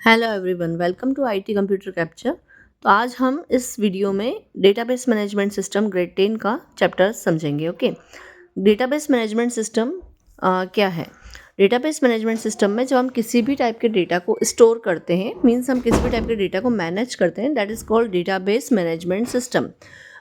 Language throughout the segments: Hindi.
Hello everyone, welcome to IT computer capture. तो आज हम इस वीडियो में डेटाबेस मैनेजमेंट सिस्टम ग्रेड 10 का चैप्टर समझेंगे। ओके, डेटाबेस मैनेजमेंट सिस्टम क्या है? डेटाबेस मैनेजमेंट सिस्टम में जब हम किसी भी टाइप के डेटा को स्टोर करते हैं, मीन्स हम किसी भी टाइप के डेटा को मैनेज करते हैं, that is called database management system.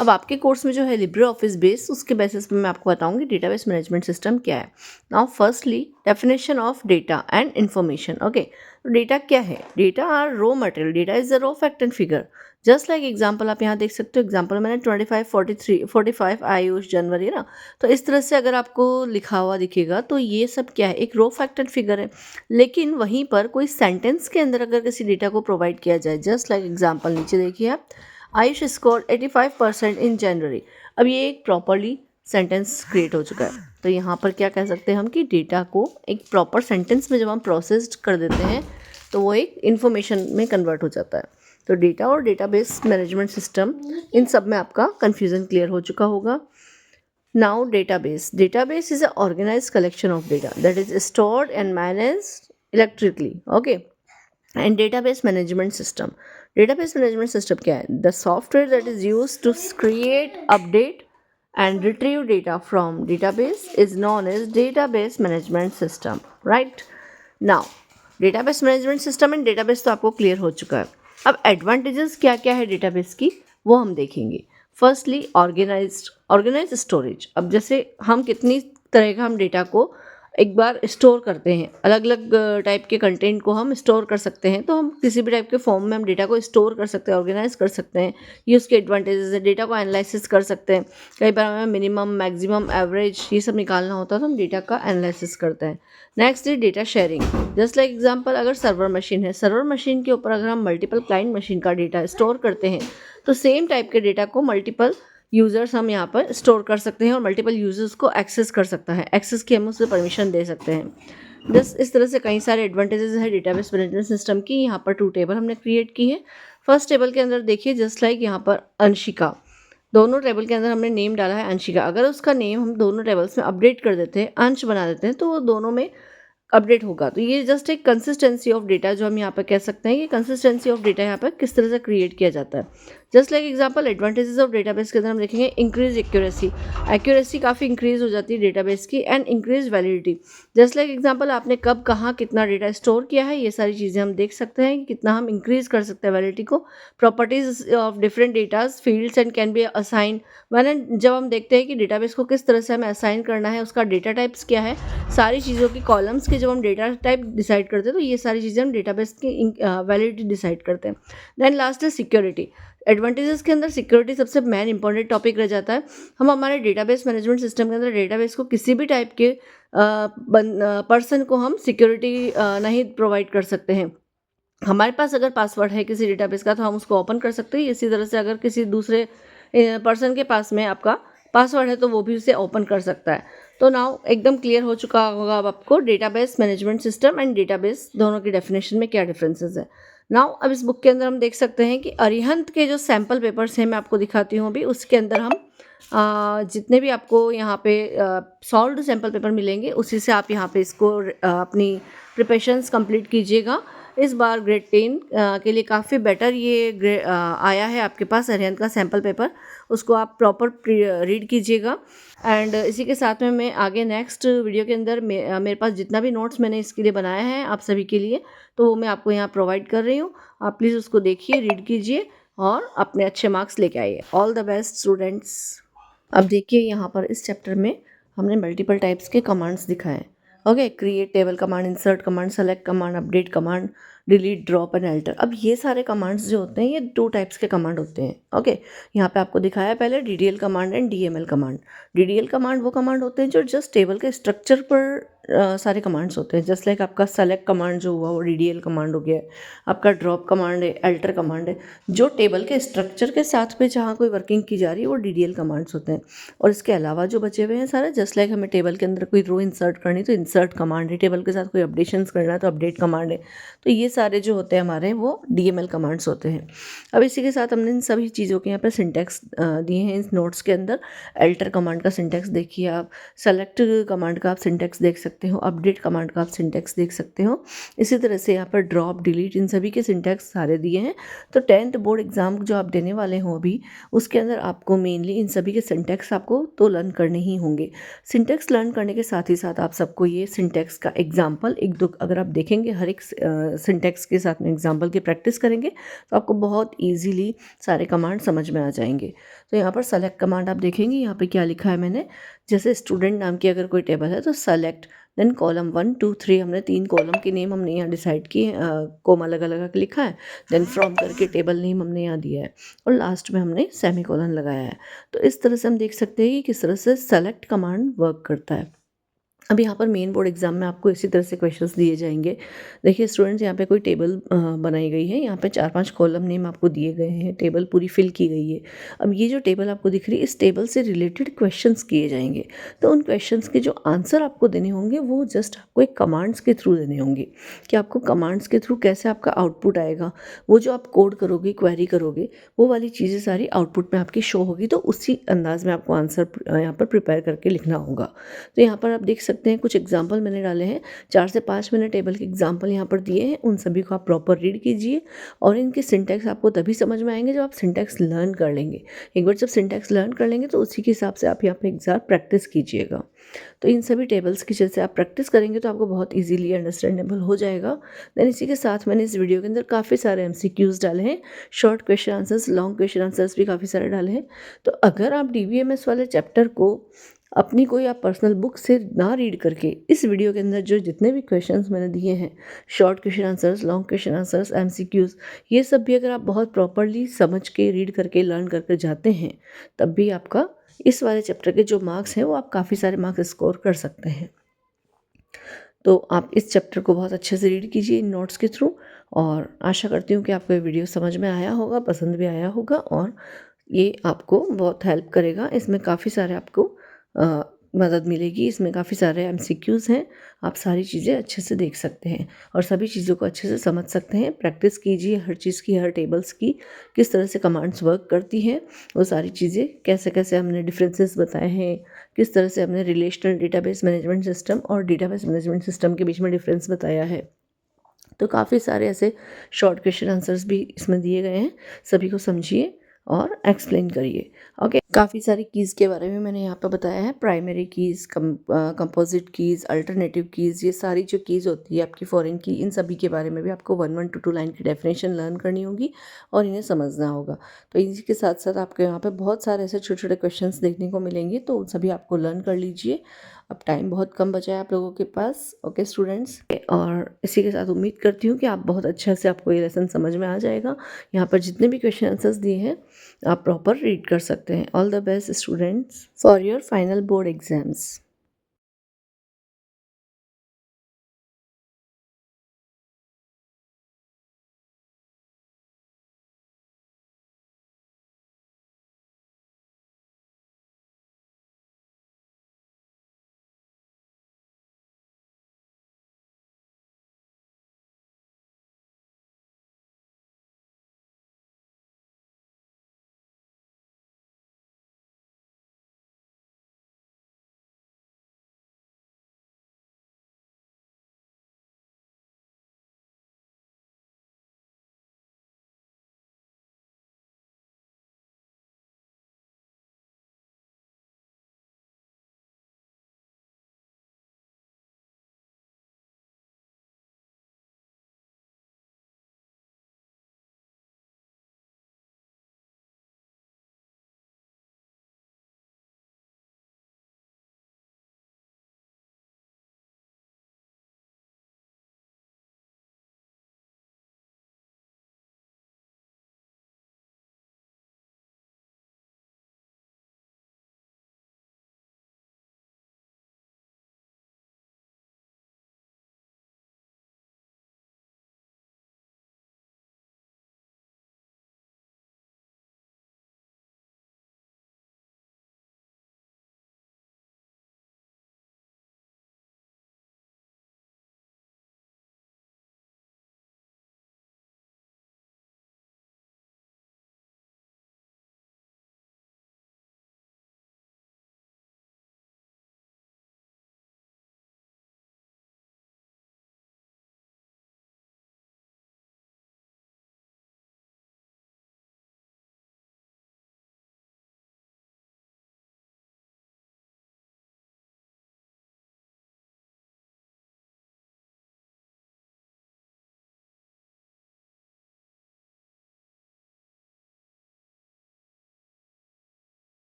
अब आपके कोर्स में जो है लिब्रे ऑफिस बेस, उसके बेसिस पे मैं आपको बताऊंगी डेटाबेस मैनेजमेंट सिस्टम क्या है। Now firstly definition of data and information. Okay, तो डेटा क्या है? Data are raw material, data is the raw fact and figure. Just like example आप यहाँ देख सकते हो, एग्जाम्पल मैंने 25 43 45 आयुष जनवरी ना, तो इस तरह से अगर आपको लिखा हुआ दिखेगा तो ये सब क्या है? एक रो फैक्ट एंड फिगर है। लेकिन वहीं पर कोई सेंटेंस के अंदर अगर किसी डेटा को प्रोवाइड किया जाए, जस्ट लाइक एग्जाम्पल नीचे देखिए आप, आयुष स्कोर 85% इन जनवरी। अब ये एक प्रॉपरली सेंटेंस क्रिएट हो चुका है। तो यहाँ पर क्या कह सकते हैं हम कि डेटा को एक प्रॉपर सेंटेंस में जब हम प्रोसेस्ड कर देते हैं तो वो एक इन्फॉर्मेशन में कन्वर्ट हो जाता है। तो डेटा और डेटाबेस मैनेजमेंट सिस्टम, इन सब में आपका कन्फ्यूज़न क्लियर हो चुका होगा। Now database is a organise collection of data that is stored and managed electrically. Okay, and database management system क्या है? The software that is use to create, update and retrieve data from database is known as database management system, right? Now database management system and database तो आपको क्लियर हो चुका है। अब एडवांटेजेस क्या क्या है डेटाबेस की, वो हम देखेंगे। Firstly organised storage. अब जैसे हम कितनी तरह का हम डेटा को एक बार स्टोर करते हैं, अलग अलग टाइप के कंटेंट को हम स्टोर कर सकते हैं, तो हम किसी भी टाइप के फॉर्म में हम डेटा को स्टोर कर सकते हैं, ऑर्गेनाइज कर सकते हैं। ये उसके एडवांटेजेस है। डेटा को एनालिसिस कर सकते हैं। कई बार हमें मिनिमम, मैक्सिमम, एवरेज ये सब निकालना होता है तो हम डेटा का एनालिसिस करते हैं। Next is data sharing. Just like example, अगर सर्वर मशीन है, सर्वर मशीन के ऊपर अगर हम मल्टीपल क्लाइंट मशीन का डेटा स्टोर करते हैं तो सेम टाइप के डेटा को मल्टीपल यूज़र्स हम यहाँ पर स्टोर कर सकते हैं और मल्टीपल यूज़र्स को एक्सेस कर सकता है। एक्सेस की हम उसे परमिशन दे सकते हैं। बस इस तरह से कई सारे एडवांटेजेस है डेटाबेस मैनेजमेंट सिस्टम की। यहाँ पर 2 टेबल हमने क्रिएट की है। फर्स्ट टेबल के अंदर देखिए, जस्ट लाइक यहाँ पर अंशिका, दोनों टेबल के अंदर हमने नेम डाला है अंशिका। अगर उसका नेम हम दोनों टेबल्स में अपडेट कर देते हैं, अंश बना देते हैं, तो वो दोनों में अपडेट होगा। तो ये जस्ट एक कंसिस्टेंसी ऑफ डेटा जो हम यहाँ पर कह सकते हैं कि कंसिस्टेंसी ऑफ डेटा यहाँ पर किस तरह से क्रिएट किया जाता है। Just like example, advantages of database के अंदर हम देखेंगे इंक्रीज एक्यूरेसी। एक्यूरेसी काफ़ी इंक्रीज हो जाती है डेटाबेस की, and increase validity. Just like example, आपने कब कहाँ कितना डेटा स्टोर किया है, ये सारी चीज़ें हम देख सकते हैं कि कितना हम इंक्रीज कर सकते हैं वैलिडिटी को। Properties of different datas fields and can be assign. मैंने जब हम देखते हैं कि डेटाबेस को किस तरह से हमें असाइन करना है, उसका डेटा टाइप्स क्या है, सारी चीज़ों की कॉलम्स के जब हम डेटा टाइप डिसाइड करते हैं तो ये सारी चीज़ें हम डेटाबेस की वैलिडिटी डिसाइड करते हैं। देन लास्ट है सिक्योरिटी। एडवांटेजेस के अंदर सिक्योरिटी सबसे मेन इंपॉर्टेंट टॉपिक रह जाता है। हम हमारे डेटाबेस मैनेजमेंट सिस्टम के अंदर डेटाबेस को किसी भी टाइप के पर्सन को हम सिक्योरिटी नहीं प्रोवाइड कर सकते हैं। हमारे पास अगर पासवर्ड है किसी डेटाबेस का तो हम उसको ओपन कर सकते हैं। इसी तरह से अगर किसी दूसरे पर्सन के पास में आपका पासवर्ड है तो वो भी उसे ओपन कर सकता है। तो नाउ एकदम क्लियर हो चुका होगा अब आपको database management system and database दोनों की डेफिनेशन में क्या डिफरेंसेस है। नाउ अब इस बुक के अंदर हम देख सकते हैं कि अरिहंत के जो सैम्पल पेपर्स हैं, मैं आपको दिखाती हूँ अभी। उसके अंदर हम जितने भी आपको यहाँ पे सॉल्व्ड सैम्पल पेपर मिलेंगे उसी से आप यहाँ पे इसको अपनी प्रिपरेशंस कंप्लीट कीजिएगा। इस बार ग्रेड 10 के लिए काफ़ी बेटर ये आया है आपके पास अरिहंत का सैम्पल पेपर। उसको आप प्रॉपर रीड कीजिएगा। एंड इसी के साथ में मैं आगे नेक्स्ट वीडियो के अंदर मेरे पास जितना भी नोट्स मैंने इसके लिए बनाया है आप सभी के लिए, तो वो मैं आपको यहाँ प्रोवाइड कर रही हूँ। आप प्लीज़ उसको देखिए, रीड कीजिए और अपने अच्छे मार्क्स लेके आइए। All the best students. अब देखिए यहाँ पर इस चैप्टर में हमने मल्टीपल टाइप्स के कमांड्स दिखाए हैं। Okay, create table command, insert command, select command, update command, delete, drop and alter. अब ये सारे कमांड्स जो होते हैं ये 2 टाइप्स के कमांड होते हैं। ओके, यहाँ पे आपको दिखाया पहले DDL command and DML command. DDL command वो कमांड होते हैं जो जस्ट टेबल के स्ट्रक्चर पर सारे कमांड्स होते हैं। जस्ट लाइक आपका सेलेक्ट कमांड जो हुआ वो डीडीएल कमांड हो गया है, आपका ड्रॉप कमांड है, अल्टर कमांड है। जो टेबल के स्ट्रक्चर के साथ में जहाँ कोई वर्किंग की जा रही है वो डीडीएल कमांड्स होते हैं। और इसके अलावा जो बचे हुए हैं सारे, जस्ट लाइक हमें टेबल के अंदर कोई रो इंसर्ट करनी तो इंसर्ट कमांड है, टेबल के साथ कोई अपडेशंस करना है तो अपडेट कमांड है। तो ये सारे जो होते हैं हमारे वो डीएमएल कमांड्स होते हैं। अब इसी के साथ हमने इन सभी चीज़ों के यहाँ पर सिंटैक्स दिए हैं इस नोट्स के अंदर। अल्टर कमांड का सिंटैक्स देखिए आप, सेलेक्ट कमांड का आप सिंटैक्स देख सकते सकते हो, अपडेट कमांड का आप सिंटैक्स देख सकते हो। इसी तरह से यहाँ पर ड्रॉप, डिलीट, इन सभी के सिंटैक्स सारे दिए हैं। तो 10th बोर्ड एग्जाम जो आप देने वाले हो अभी, उसके अंदर आपको मेनली इन सभी के सिंटैक्स आपको तो लर्न करने ही होंगे। सिंटैक्स लर्न करने के साथ ही साथ आप सबको ये सिंटैक्स का एग्जाम्पल एक दो अगर आप देखेंगे, हर एक सिंटैक्स के साथ में एग्जाम्पल की प्रैक्टिस करेंगे तो आपको बहुत ईजीली सारे कमांड समझ में आ जाएंगे। तो यहाँ पर सेलेक्ट कमांड आप देखेंगे, यहाँ पे क्या लिखा है मैंने, जैसे स्टूडेंट नाम की अगर कोई टेबल है तो सेलेक्ट, देन कॉलम 1 2 3, हमने 3 कॉलम के नेम हमने यहाँ डिसाइड किए, कोमा लगा लगा के लिखा है। देन फ्रॉम करके टेबल नेम हमने यहाँ दिया है और लास्ट में हमने सेमी कॉलन लगाया है। तो इस तरह से हम देख सकते हैं कि किस तरह से सेलेक्ट कमांड वर्क करता है। अब यहाँ पर मेन बोर्ड एग्जाम में आपको इसी तरह से क्वेश्चंस दिए जाएंगे। देखिए स्टूडेंट्स, यहाँ पे कोई टेबल बनाई गई है, यहाँ पे 4-5 कॉलम नेम आपको दिए गए हैं, टेबल पूरी फिल की गई है। अब ये जो टेबल आपको दिख रही है, इस टेबल से रिलेटेड क्वेश्चंस किए जाएंगे। तो उन क्वेश्चंस के जो आंसर आपको देने होंगे वो जस्ट आपको एक कमांड्स के थ्रू देने होंगे, कि आपको कमांड्स के थ्रू कैसे आपका आउटपुट आएगा, वो जो आप कोड करोगे, क्वेरी करोगे, वो वाली चीज़ें सारी आउटपुट में आपकी शो होगी। तो उसी अंदाज में आपको आंसर यहाँ पर प्रिपेयर करके लिखना होगा। तो यहाँ पर आप देख सकते हैं कुछ एग्जाम्पल मैंने डाले हैं, 4 से 5 मैंने टेबल के एग्जाम्पल यहाँ पर दिए हैं, उन सभी को आप प्रॉपर रीड कीजिए। और इनके सिंटैक्स आपको तभी समझ में आएंगे जब आप सिंटैक्स लर्न कर लेंगे। एक बार जब सिंटैक्स लर्न कर लेंगे तो उसी के हिसाब से आप यहाँ पे एग्जाम प्रैक्टिस कीजिएगा। तो इन सभी टेबल्स की जैसे आप प्रैक्टिस करेंगे तो आपको बहुत ईजिली अंडरस्टैंडेबल हो जाएगा। देन इसी के साथ मैंने इस वीडियो के अंदर काफ़ी सारे MCQs डाले हैं, short question answers, long question answers भी काफ़ी सारे डाले हैं। तो अगर आप DBMS वाले चैप्टर को अपनी कोई आप पर्सनल बुक से ना रीड करके, इस वीडियो के अंदर जो जितने भी क्वेश्चंस मैंने दिए हैं, short question answers, long question answers, MCQs, ये सब भी अगर आप बहुत प्रॉपरली समझ के, रीड करके, लर्न करके जाते हैं, तब भी आपका इस वाले चैप्टर के जो मार्क्स हैं वो आप काफ़ी सारे मार्क्स स्कोर कर सकते हैं। तो आप इस चैप्टर को बहुत अच्छे से रीड कीजिए इन नोट्स के थ्रू, और आशा करती हूँ कि आपको ये वीडियो समझ में आया होगा, पसंद भी आया होगा, और ये आपको बहुत हेल्प करेगा। इसमें काफ़ी सारे आपको मदद मिलेगी, इसमें काफ़ी सारे MCQs हैं, आप सारी चीज़ें अच्छे से देख सकते हैं और सभी चीज़ों को अच्छे से समझ सकते हैं। प्रैक्टिस कीजिए हर चीज़ की, हर टेबल्स की, किस तरह से कमांड्स वर्क करती हैं, वो सारी चीज़ें, कैसे कैसे हमने डिफरेंसेस बताए हैं, किस तरह से हमने रिलेशनल डेटाबेस मैनेजमेंट सिस्टम और डेटाबेस मैनेजमेंट सिस्टम के बीच में डिफरेंस बताया है। तो काफ़ी सारे ऐसे शॉर्ट क्वेश्चन आंसर्स भी इसमें दिए गए हैं, सभी को समझिए और एक्सप्लेन करिए। ओके, काफ़ी सारी कीज़ के बारे में मैंने यहाँ पर बताया है, primary keys, composite keys, alternative keys, ये सारी जो कीज़ होती है आपकी फॉरेन की, इन सभी के बारे में भी आपको 1 to 2 लाइन की डेफिनेशन लर्न करनी होगी और इन्हें समझना होगा। तो इसी के साथ साथ आपको यहाँ पे बहुत सारे ऐसे छोटे छोटे क्वेश्चंस देखने को मिलेंगे, तो उन सभी आपको लर्न कर लीजिए। अब टाइम बहुत कम बचा है आप लोगों के पास। ओके स्टूडेंट्स, और इसी के साथ उम्मीद करती हूँ कि आप बहुत अच्छा से आपको ये लेसन समझ में आ जाएगा। यहाँ पर जितने भी क्वेश्चन आंसर्स दिए हैं आप प्रॉपर रीड कर सकते हैं। All the best students for your final board exams.